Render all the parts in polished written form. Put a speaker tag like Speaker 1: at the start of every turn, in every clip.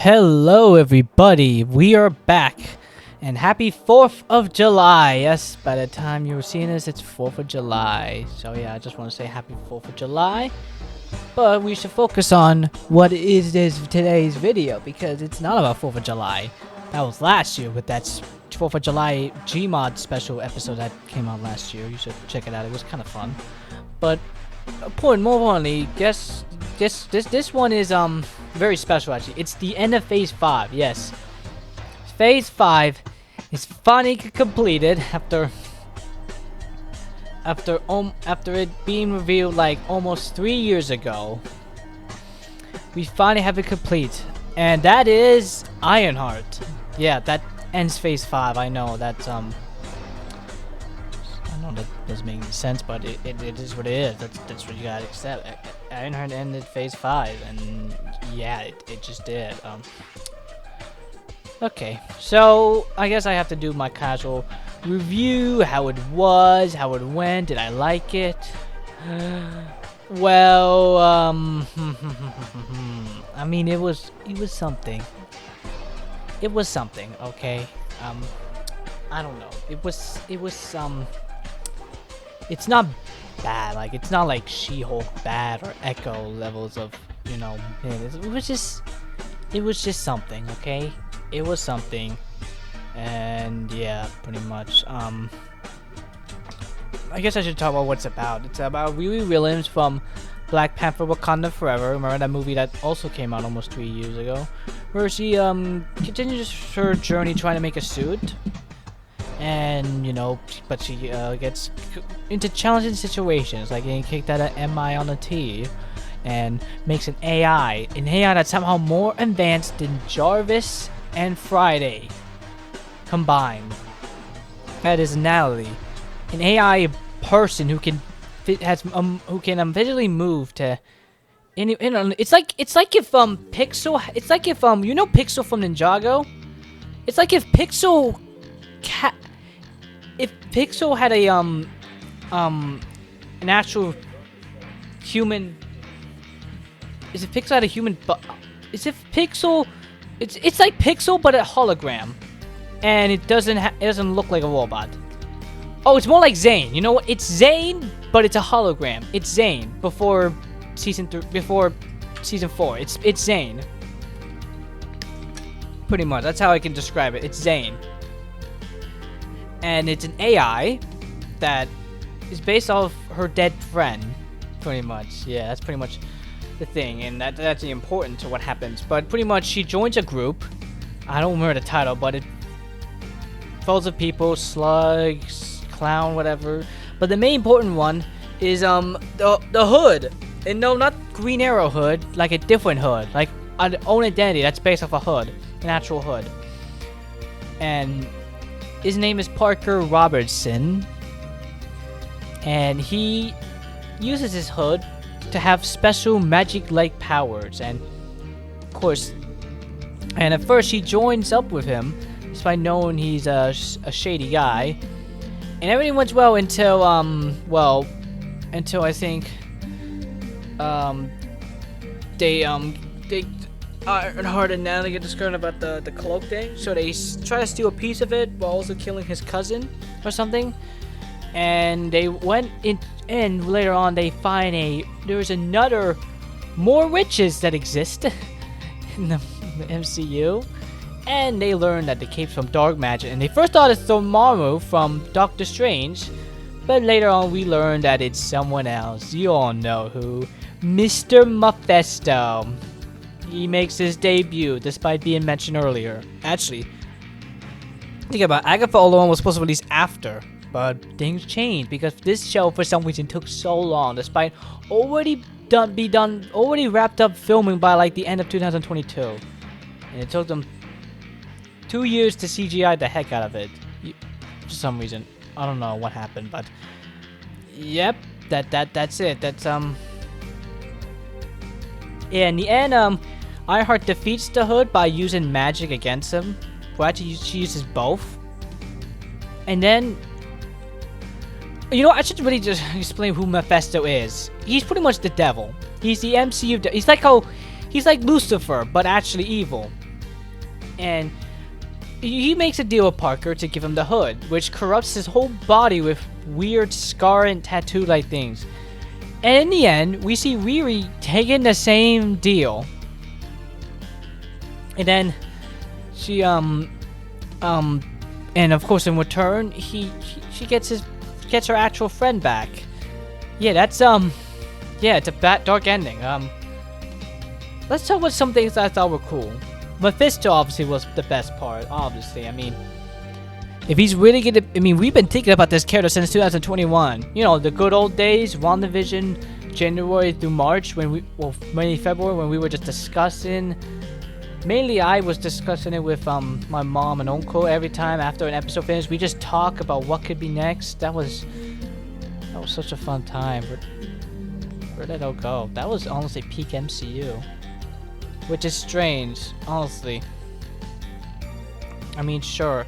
Speaker 1: Hello everybody, we are back, and happy 4th of July. Yes, by the time you're seeing this, it's 4th of July. So yeah, I just want to say happy 4th of July. But we should focus on what is today's video, because it's not about 4th of July. That was last year with that 4th of July Gmod special episode that came out last year. You should check it out, it was kind of fun. But more importantly, guess this one is very special actually. It's the end of phase 5. Yes, phase 5 is finally completed after it being revealed like almost 3 years ago. We finally have it complete, and that is Ironheart. Yeah, that ends phase 5. I know that's I know that doesn't make any sense, but it is what it is. That's what you gotta accept. Ironheart ended phase 5, and yeah, it just did. Okay, so I guess I have to do my casual review, how it was, how it went, did I like it? Well, I mean, it was something. It was something, okay? I don't know. It was it's not bad, like it's not like She-Hulk bad or Echo levels of, you know, it was just something, okay? It was something, and yeah, pretty much. I guess I should talk about what it's about. It's about Riri Williams from Black Panther: Wakanda Forever. Remember that movie that also came out almost 3 years ago, where she continues her journey trying to make a suit. And, you know, but she gets into challenging situations, like getting kicked out of MI on the T, and makes an AI that's somehow more advanced than Jarvis and Friday combined. That is Natalie, an AI person who can visually move to any. It's like if Pixel. It's like if you know Pixel from Ninjago. It's like if Pixel had a an actual human. Is it Pixel had a human? Is it Pixel? It's like Pixel but a hologram, and it doesn't look like a robot. Oh, it's more like Zane. You know what? It's Zane, but it's a hologram. It's Zane before season 4. It's Zane. Pretty much. That's how I can describe it. It's Zane. And it's an AI that is based off her dead friend, pretty much. Yeah, that's pretty much the thing, and that's important to what happens. But pretty much, she joins a group. I don't remember the title, but it folds of people, slugs, clown, whatever. But the main important one is the hood, and no, not Green Arrow hood, like a different hood, like an own identity that's based off a hood, an actual hood, and his name is Parker Robertson, and he uses his hood to have special magic-like powers, and of course, and at first she joins up with him, despite knowing he's a shady guy, and everything went well until I think they Ironheart and Natalie get discovered about the cloak thing, so they try to steal a piece of it while also killing his cousin or something. And they went in, and later on they find there's another more witches that exist in the MCU, and they learn that the cape's from dark magic, and they first thought it's Dormammu from Doctor Strange, but later on we learn that it's someone else. You all know who, Mr. Mephisto. He makes his debut, despite being mentioned earlier. Actually, think about it, Agatha alone was supposed to release after, but things changed because this show, for some reason, took so long, despite already wrapped up filming by like the end of 2022, and it took them 2 years to CGI the heck out of it. For some reason, I don't know what happened, but yep, that's it. That's yeah, in the end, Ironheart defeats the Hood by using magic against him. Well, actually, she uses both. And then, you know, I should really just explain who Mephisto is. He's pretty much the devil. He's the MCU. He's like Lucifer, but actually evil. and he makes a deal with Parker to give him the hood, which corrupts his whole body with weird scar and tattoo-like things. And in the end, we see Riri taking the same deal. And then she and of course in return, she gets her actual friend back. Yeah, that's yeah, it's a dark ending. Let's talk about some things that I thought were cool. Mephisto obviously was the best part, obviously. I mean, if he's really gonna... I mean, we've been thinking about this character since 2021. You know, the good old days, WandaVision, January through March, mainly February, when we were just discussing... Mainly, I was discussing it with my mom and uncle every time after an episode finished. We just talk about what could be next. That was such a fun time. Where did it all go? That was honestly peak MCU. Which is strange, honestly. I mean, sure.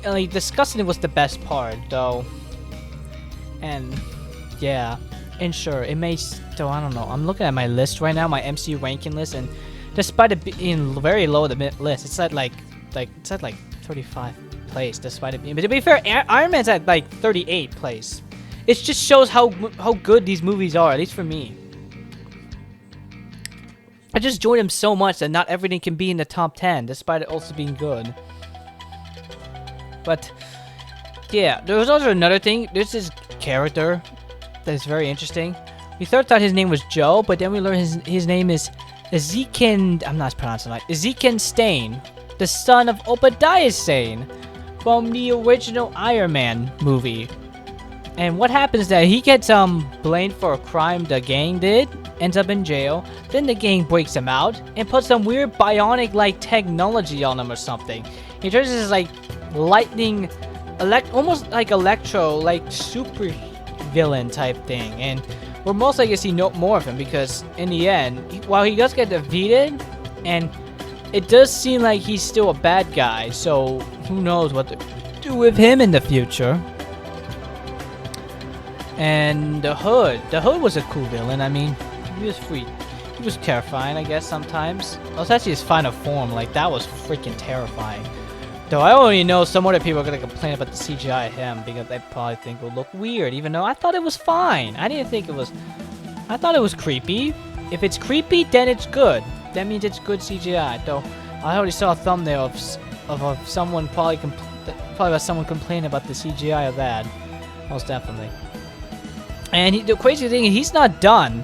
Speaker 1: Like, discussing it was the best part, though. And, yeah. And sure, it may still, I don't know. I'm looking at my list right now, my MCU ranking list, and despite it being very low the list, it's at like 35th place, despite it being... But to be fair, Iron Man's at like 38th place. It just shows how good these movies are, at least for me. I just enjoyed him so much that not everything can be in the top 10, despite it also being good. But, yeah, there was also another thing. There's this character that is very interesting. We thought his name was Joe, but then we learned his name is Ezekiel... I'm not pronouncing it right. Ezekiel Stane, the son of Obadiah Stane from the original Iron Man movie. And what happens is that he gets blamed for a crime the gang did, ends up in jail, then the gang breaks him out and puts some weird bionic-like technology on him or something. He turns into this like lightning, almost like Electro, like super villain type thing. And we're most likely to see more of him because in the end, while he does get defeated, and it does seem like he's still a bad guy, so who knows what to do with him in the future. And the Hood was a cool villain. I mean, he was free. He was terrifying, I guess, sometimes. It was actually his final form. Like, that was freaking terrifying. Though I already know some other people are going to complain about the CGI of him because they probably think it will look weird, even though I thought it was fine. I didn't think it was... I thought it was creepy. If it's creepy, then it's good. That means it's good CGI. Though, I already saw a thumbnail of someone probably about someone complaining about the CGI of that. Most definitely. And the crazy thing is, he's not done.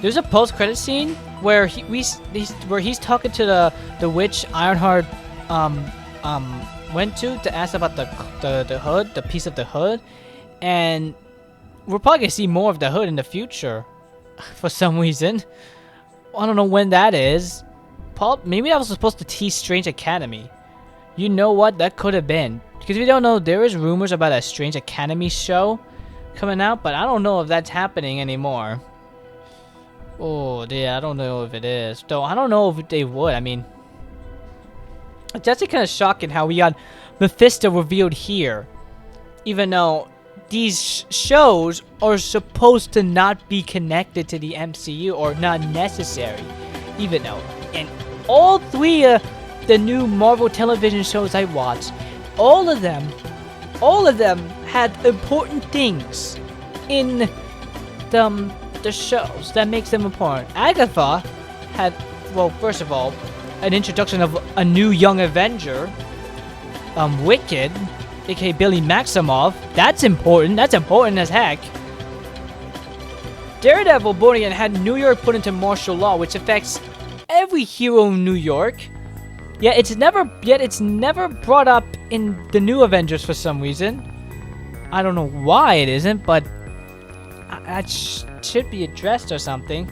Speaker 1: There's a post-credit scene where he's talking to the witch Ironheart went to ask about the hood, the piece of the hood, and we're probably gonna see more of the hood in the future, for some reason. I don't know when that is. Maybe that was supposed to tease Strange Academy. You know what? That could have been, because we don't know. There is rumors about a Strange Academy show coming out, but I don't know if that's happening anymore. Oh, yeah, I don't know if it is. Though, I don't know if they would. I mean, it's actually kind of shocking how we got Mephisto revealed here. Even though these shows are supposed to not be connected to the MCU or not necessary. Even though, and all three of the new Marvel television shows I watched, all of them had important things in the shows that makes them important. Agatha had, well, first of all, an introduction of a new young Avenger, Wicked, aka Billy Maximoff. That's important. That's important as heck. Daredevil born again had New York put into martial law, which affects every hero in New York. Yet it's never brought up in the new Avengers for some reason. I don't know why it isn't, but that should be addressed or something.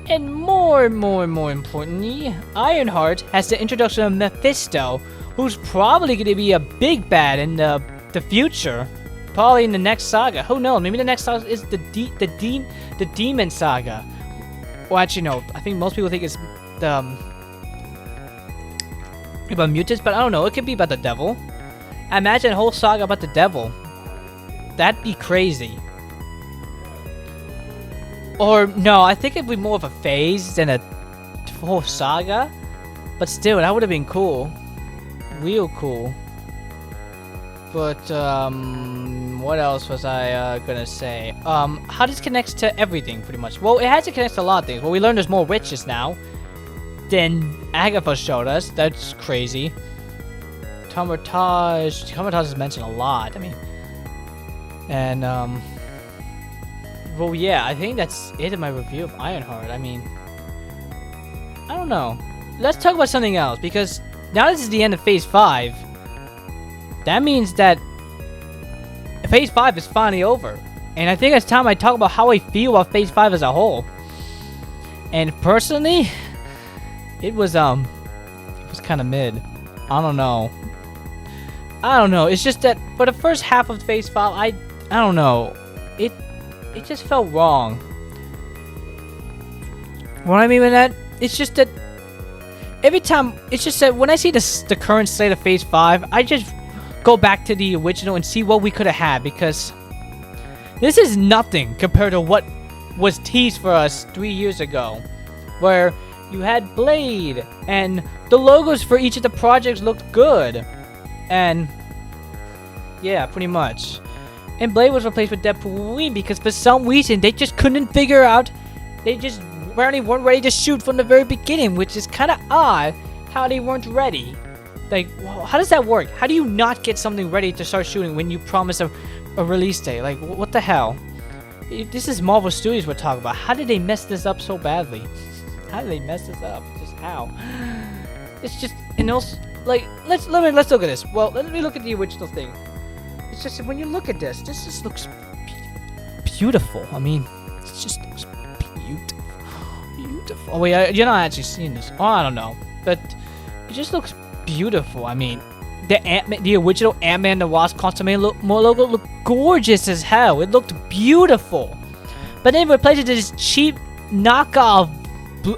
Speaker 1: And more importantly, Ironheart has the introduction of Mephisto, who's probably going to be a big bad in the future. Probably in the next saga. Who knows? Maybe the next saga is the Demon Saga. Well, actually, no. I think most people think it's about mutants, but I don't know. It could be about the devil. Imagine a whole saga about the devil. That'd be crazy. Or, no, I think it'd be more of a phase than a whole saga. But still, that would have been cool. Real cool. But, what else was I, gonna say? How this connects to everything, pretty much. Well, it has to connect to a lot of things. Well, we learned there's more witches now than Agatha showed us. That's crazy. Tomertage is mentioned a lot, I mean. And, well, yeah, I think that's it in my review of Ironheart. I mean, I don't know. Let's talk about something else, because now this is the end of Phase 5. That means that Phase 5 is finally over. And I think it's time I talk about how I feel about Phase 5 as a whole. And personally, it was kind of mid. I don't know. It's just that for the first half of Phase 5, I don't know. It just felt wrong. What I mean by that, it's just that every time, it's just that when I see the current state of Phase 5, I just go back to the original and see what we could have had, because this is nothing compared to what was teased for us 3 years ago, where you had Blade, and the logos for each of the projects looked good, and yeah, pretty much. And Blade was replaced with Deadpool because for some reason they just couldn't figure out, they just apparently weren't ready to shoot from the very beginning, which is kind of odd how they weren't ready. Like, how does that work? How do you not get something ready to start shooting when you promise a release date? Like, what the hell? This is Marvel Studios we're talking about. How did they mess this up so badly? How did they mess this up? Just how? It's just, and also, like, let's look at this. Well, let me look at the original thing. It's just, when you look at this just looks beautiful. I mean, it just looks beautiful. Oh wait, you're not actually seeing this. Oh, I don't know, but it just looks beautiful. I mean, the original Ant-Man and the Wasp Quantumania logo looked gorgeous as hell. It looked beautiful, but then replaced it with this cheap knockoff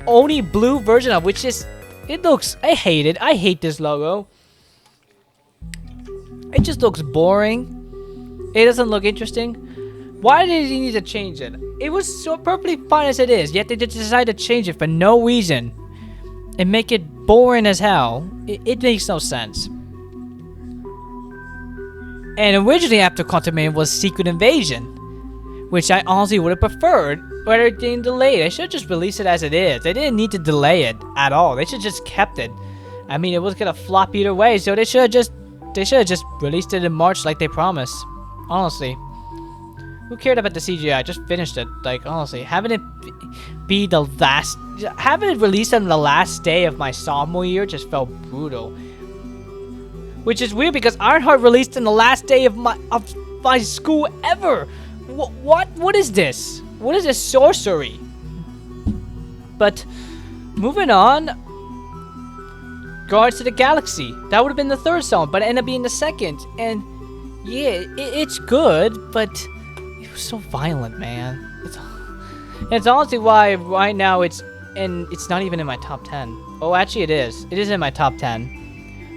Speaker 1: Oni blue version of which is, it looks, I hate it. I hate this logo. It just looks boring. It doesn't look interesting. Why did he need to change it? It was so perfectly fine as it is, yet they just decided to change it for no reason and make it boring as hell. It makes no sense. And originally after Quantumania was Secret Invasion, which I honestly would have preferred, but it didn't delay it. They should have just released it as it is. They didn't need to delay it at all. They should have just kept it. I mean, it was gonna flop either way, so they should have just released it in March like they promised. Honestly. Who cared about the CGI? Just finished it. Like, honestly, having it released on the last day of my sophomore year just felt brutal. Which is weird because Ironheart released on the last day of my school ever. What is this? What is this sorcery? But moving on, Guardians of the Galaxy. That would have been the third song, but it ended up being the second. And yeah, it's good, but it was so violent, man. It's honestly why right now it's not even in my top 10. Oh, actually it is. It is in my top 10.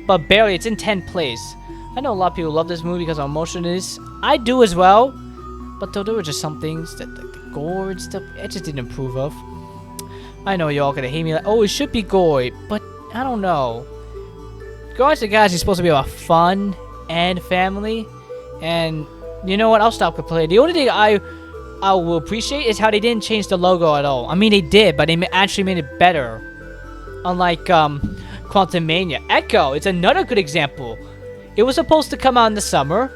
Speaker 1: But barely, it's in 10th place. I know a lot of people love this movie because how emotional it is. I do as well. But though there were just some things that the gore and stuff, I just didn't approve of. I know y'all gonna hate me like, oh, it should be gory, but I don't know. Guardians of the Galaxy is supposed to be about fun and family, and you know what? I'll stop complaining. The only thing I will appreciate is how they didn't change the logo at all. I mean, they did, but they actually made it better. Unlike Quantumania. Echo, it's another good example. It was supposed to come out in the summer,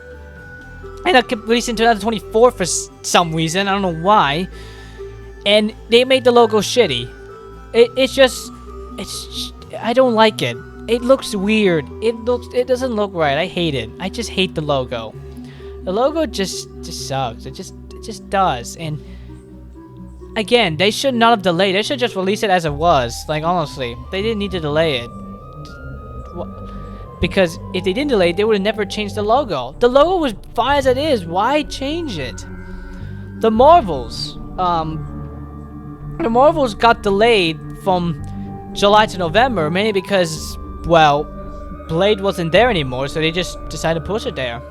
Speaker 1: and it got released in 2024 for some reason. I don't know why. And they made the logo shitty. I don't like it. It looks weird. It doesn't look right. I hate it. I just hate the logo. The logo just sucks. It just does. And again, they should not have delayed. They should just release it as it was. Like, honestly, they didn't need to delay it. Because if they didn't delay it, they would have never changed the logo. The logo was fine as it is. Why change it? The Marvels got delayed from July to November, mainly because, well, Blade wasn't there anymore, so they just decided to push it there.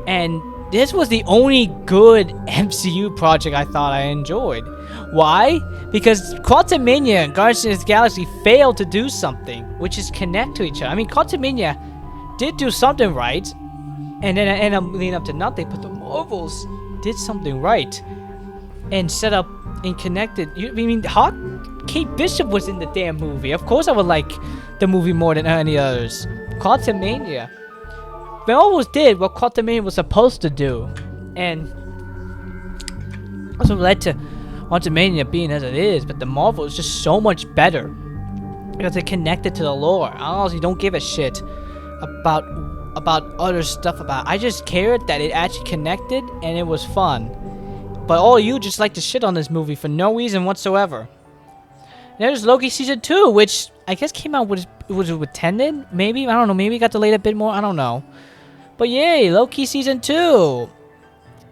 Speaker 1: And this was the only good MCU project I thought I enjoyed. Why? Because Quantumania and Guardians of the Galaxy failed to do something, which is connect to each other. I mean, Quantumania did do something right, and then it ended up leading up to nothing, but the Marvels did something right and set up and connected. I mean, Kate Bishop was in the damn movie. Of course I would like the movie more than any others. Quantumania. They almost did what Quantumania was supposed to do. And that's what led to Quantumania being as it is. But the Marvel is just so much better. Because it connected to the lore. I honestly don't give a shit about other stuff about it. I just cared that it actually connected and it was fun. But all you just like to shit on this movie for no reason whatsoever. There's Loki Season 2, which I guess came out with Tenet? Maybe? I don't know. Maybe it got delayed a bit more. I don't know. But yay, Loki Season 2.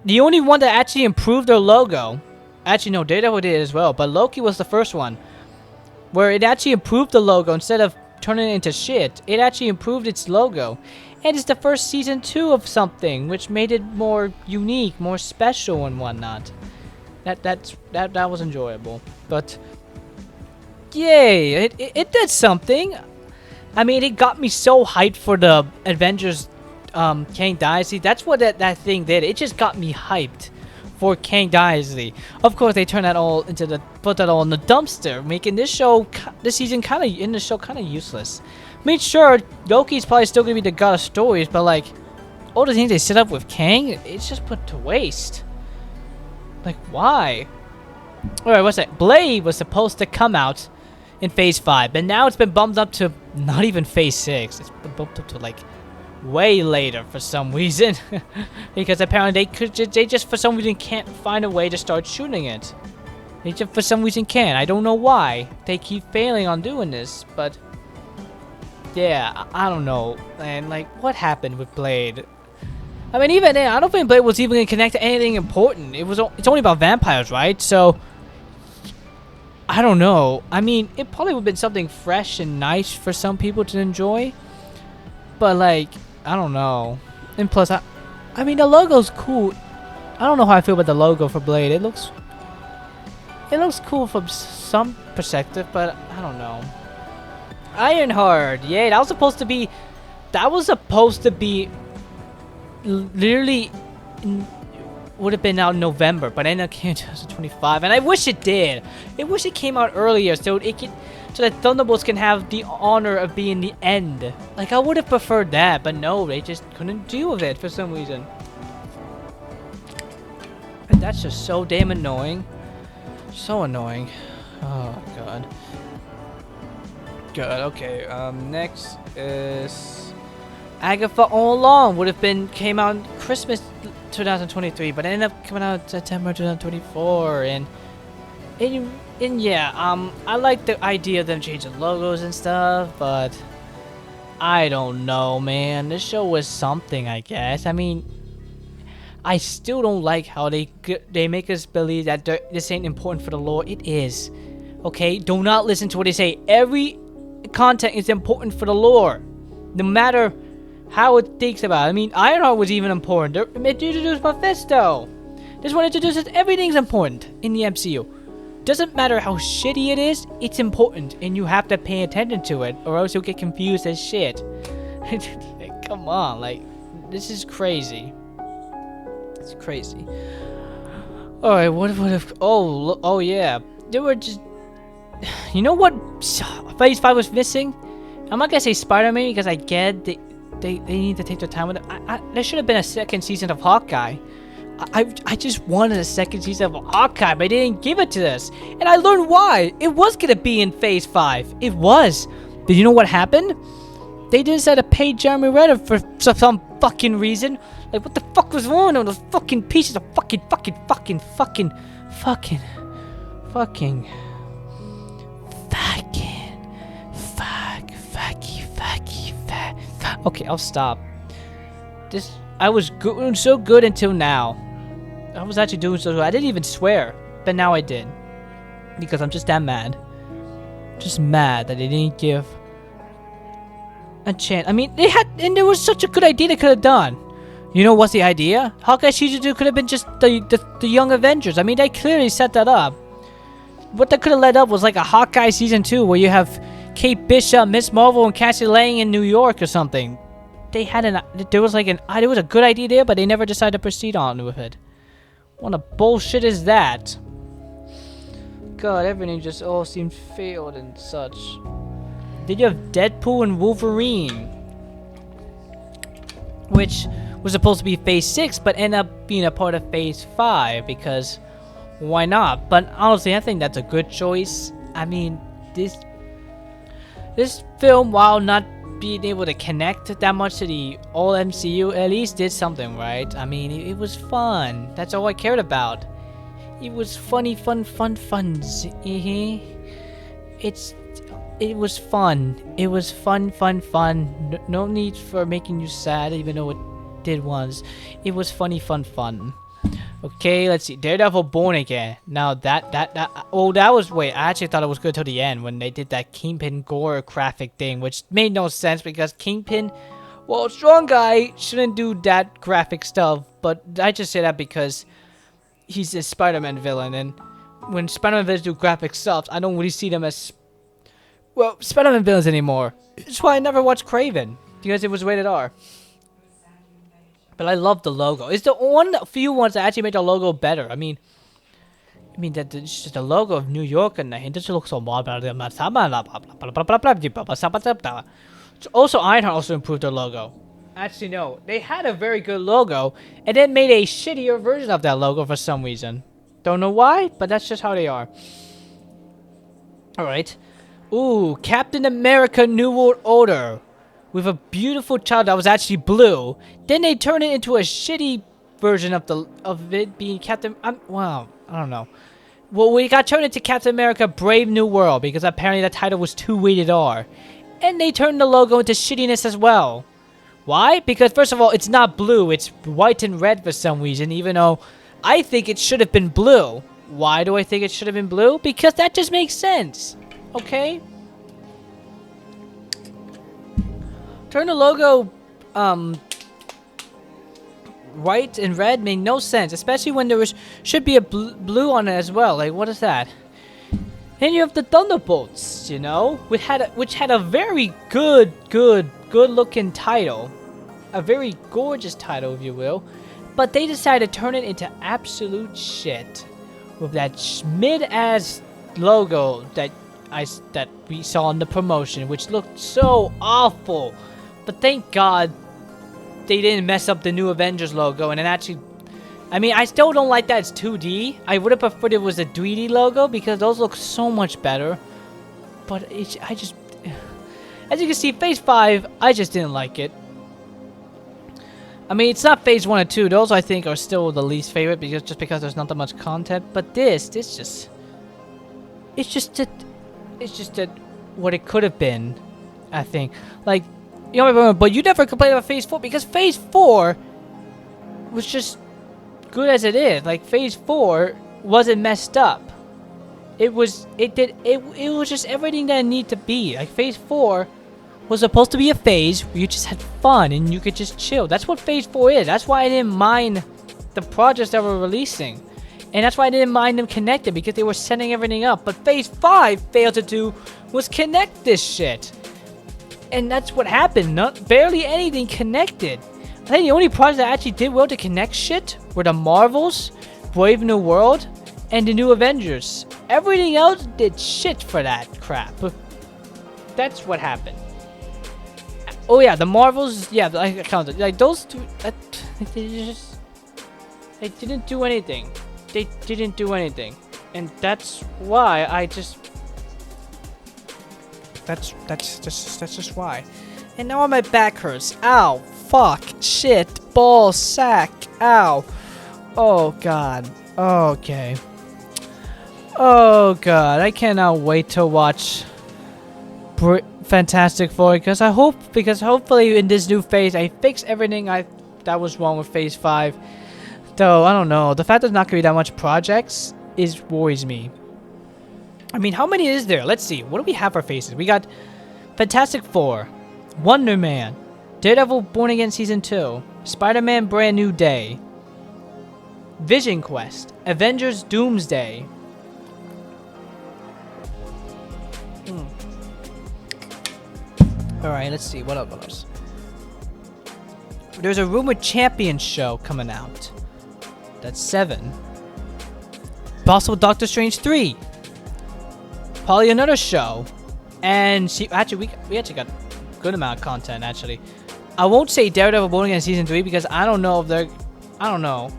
Speaker 1: The only one that actually improved their logo. Actually, no, Daredevil did as well. But Loki was the first one. Where it actually improved the logo instead of turning it into shit. It actually improved its logo. And it's the first Season 2 of something, which made it more unique, more special and whatnot. That was enjoyable. But yay, it did something. I mean, it got me so hyped for the Avengers Kang Dynasty. That's what that thing did. It just got me hyped for Kang Dynasty. Of course, they turned that all put that all in the dumpster, making this season kind of useless. I mean, sure, Loki's probably still gonna be the god of stories, but like all the things they set up with Kang, it's just put to waste. Like, why? Alright, what's that? Blade was supposed to come out in Phase 5, but now it's been bumped up to not even Phase 6. It's been bumped up to like way later for some reason. Because apparently they just for some reason can't find a way to start shooting it. They just for some reason can't. I don't know why. They keep failing on doing this, but yeah, I don't know. And like, what happened with Blade? I mean, even then, I don't think Blade was even gonna connect to anything important. It's only about vampires, right? So I don't know. I mean, it probably would have been something fresh and nice for some people to enjoy. But like, I don't know. And plus, I mean, the logo's cool. I don't know how I feel about the logo for Blade. It looks cool from some perspective, but I don't know. Ironheart, yeah, that was supposed to be literally would have been out in November, but ended up came in 2025, and I wish it did. I wish it came out earlier so that Thunderbolts can have the honor of being the end. Like, I would have preferred that, but no, they just couldn't deal with it for some reason. And that's just so damn annoying. So annoying. Oh god. Good. Okay. Next is Agatha All Along. Came out Christmas 2023, but ended up coming out September 2024. And yeah, I like the idea of them changing logos and stuff, but I don't know, man. This show was something, I guess. I mean, I still don't like how they make us believe that this ain't important for the lore. It is. Okay? Do not listen to what they say. Every content is important for the lore, no matter how it thinks about it. I mean, Ironheart was even important. They introduced Mephisto. This one introduces everything's important in the MCU. Doesn't matter how shitty it is, it's important, and you have to pay attention to it, or else you'll get confused as shit. Come on, like, this is crazy. It's crazy. Alright, what if... Oh, yeah. There were just... You know what Phase 5 was missing? I'm not gonna say Spider-Man because I get they need to take their time with it. There should have been a second season of Hawkeye. I just wanted a second season of Hawkeye, but they didn't give it to us. And I learned why. It was gonna be in Phase 5. It was. But you know what happened? They decide to pay Jeremy Renner for some fucking reason. Like, what the fuck was wrong with those fucking pieces of fucking. Okay, I'll stop. I was doing so good until now. I was actually doing so good. I didn't even swear, but now I did. Because I'm just that mad. Just mad that they didn't give a chance. I mean, there was such a good idea they could have done. You know what's the idea? Hawkeye Season 2 could have been just the Young Avengers. I mean, they clearly set that up. What they could have led up was like a Hawkeye Season 2 where you have Kate Bishop, Miss Marvel, and Cassie Lang in New York or something. There was a good idea there, but they never decided to proceed on with it. What a bullshit is that? God, everything just all seemed failed and such. Then you have Deadpool and Wolverine, which was supposed to be Phase 6, but ended up being a part of Phase 5 because why not? But honestly, I think that's a good choice. I mean, this film, while not being able to connect that much to the all MCU, at least did something right. I mean, it was fun. That's all I cared about. It was funny, funs. It was fun. It was fun. No need for making you sad, even though it did once. It was funny, fun. Okay, let's see. Daredevil Born Again. Now that was, wait, I actually thought it was good till the end when they did that Kingpin gore graphic thing, which made no sense because Kingpin, well, strong guy shouldn't do that graphic stuff, but I just say that because he's a Spider-Man villain, and when Spider-Man villains do graphic stuff, I don't really see them as, well, Spider-Man villains anymore. That's why I never watched Kraven, because it was rated R. But I love the logo. It's the few ones that actually made the logo better. I mean that it's just the logo of New York and it just looks so more. Also, Ironheart also improved their logo. Actually, no, they had a very good logo and then made a shittier version of that logo for some reason. Don't know why, but that's just how they are. All right. Ooh, Captain America: New World Order. With a beautiful child that was actually blue. Then they turned it into a shitty version of it being Captain. Wow, I don't know. Well, we got turned into Captain America: Brave New World because apparently the title was too rated R, and they turned the logo into shittiness as well. Why? Because first of all, it's not blue; it's white and red for some reason. Even though I think it should have been blue. Why do I think it should have been blue? Because that just makes sense. Okay. Turn the logo, white and red made no sense, especially when there should be a blue on it as well. Like, what is that? Then you have the Thunderbolts, you know, which had a very good looking title, a very gorgeous title, if you will, but they decided to turn it into absolute shit with that mid-ass logo that we saw in the promotion, which looked so awful. But thank God they didn't mess up the new Avengers logo, and it actually, I mean, I still don't like that it's 2D. I would have preferred it was a 3D logo because those look so much better. But I just, as you can see, Phase 5, I just didn't like it. I mean, it's not Phase 1 and 2. Those I think are still the least favorite because there's not that much content. But it's just that what it could have been, I think. Like, you know, but you never complained about Phase 4 because Phase 4 was just good as it is. Like, Phase 4 wasn't messed up. It was just everything that it needed to be. Like, Phase 4 was supposed to be a phase where you just had fun and you could just chill. That's what Phase 4 is. That's why I didn't mind the projects that were releasing. And that's why I didn't mind them connected, because they were setting everything up. But Phase 5 failed to do was connect this shit. And that's what happened. Barely anything connected. I think the only projects that actually did well to connect shit were the Marvels, Brave New World, and the new Avengers. Everything else did shit for that crap. That's what happened. Oh yeah, the Marvels, yeah, I counted. Like, those two, they didn't do anything. They didn't do anything. And that's why I just... That's just why. And now my back hurts. Ow. Fuck. Shit. Ball. Sack. Ow. Oh, God. Okay. Oh, God. I cannot wait to watch Fantastic Four, because hopefully in this new phase I fix everything that was wrong with Phase 5. Though, I don't know. The fact there's not going to be that much projects worries me. I mean, how many is there? Let's see. What do we have for phases? We got Fantastic Four, Wonder Man, Daredevil Born Again Season 2, Spider-Man Brand New Day, Vision Quest, Avengers Doomsday. Alright, let's see, what else? There's a Rumored Champion show coming out. That's 7. Possible Doctor Strange 3. Probably another show. And see, actually, we actually got a good amount of content, actually. I won't say Daredevil Born Again Season 3 because I don't know if they're... I don't know.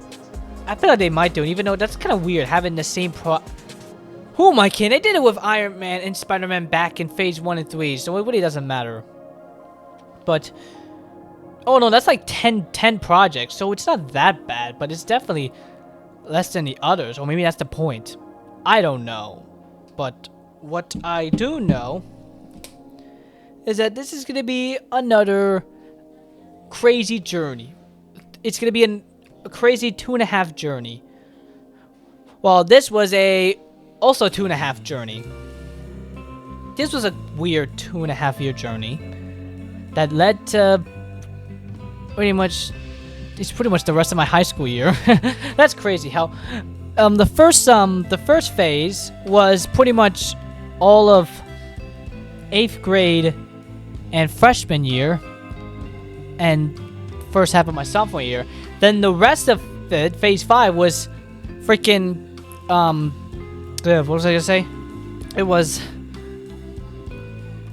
Speaker 1: I feel like they might do it, even though that's kind of weird, having the same Who am I kidding? They did it with Iron Man and Spider-Man back in Phase 1 and 3, so it really doesn't matter. But... Oh no, that's like 10 projects, so it's not that bad, but it's definitely less than the others, or maybe that's the point. I don't know. But what I do know is that this is going to be another crazy journey. It's going to be a crazy 2.5 journey. Well, this was also 2.5 journey. This was a weird 2.5 year journey that led to pretty much the rest of my high school year. That's crazy how the first phase was pretty much all of 8th grade and freshman year and first half of my sophomore year. Then the rest of it, phase 5, was freaking what was I gonna say? It was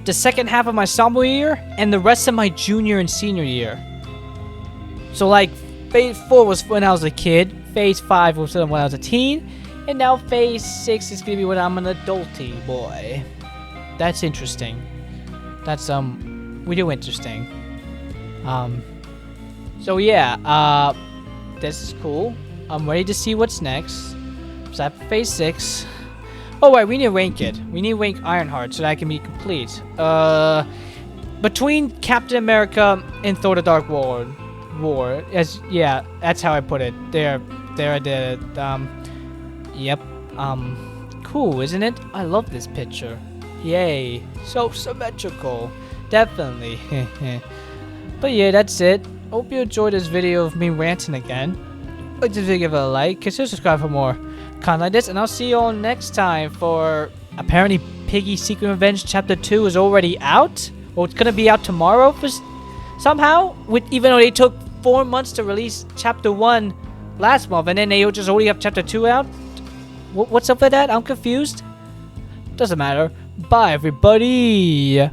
Speaker 1: the second half of my sophomore year and the rest of my junior and senior year. So like phase 4 was when I was a kid, phase 5 was when I was a teen, and now phase 6 is gonna be when I'm an adulty boy. That's interesting. That's we do interesting. So yeah, this is cool. I'm ready to see what's next. So at phase 6. Oh right, we need to rank it. We need to rank Ironheart so that I can be complete. Between Captain America and Thor: The Dark World. Yeah, that's how I put it. There I did it. Yep. Cool, isn't it? I love this picture. Yay. So symmetrical. Definitely. But yeah, that's it. Hope you enjoyed this video of me ranting again. Like this video, give it a like, consider subscribe for more content like this, and I'll see you all next time for apparently Piggy Secret Revenge Chapter 2 is already out. Or it's gonna be out tomorrow for somehow, even though they took 4 months to release Chapter 1 last month, and then they just already have Chapter 2 out? What's up with that? I'm confused. Doesn't matter. Bye, everybody.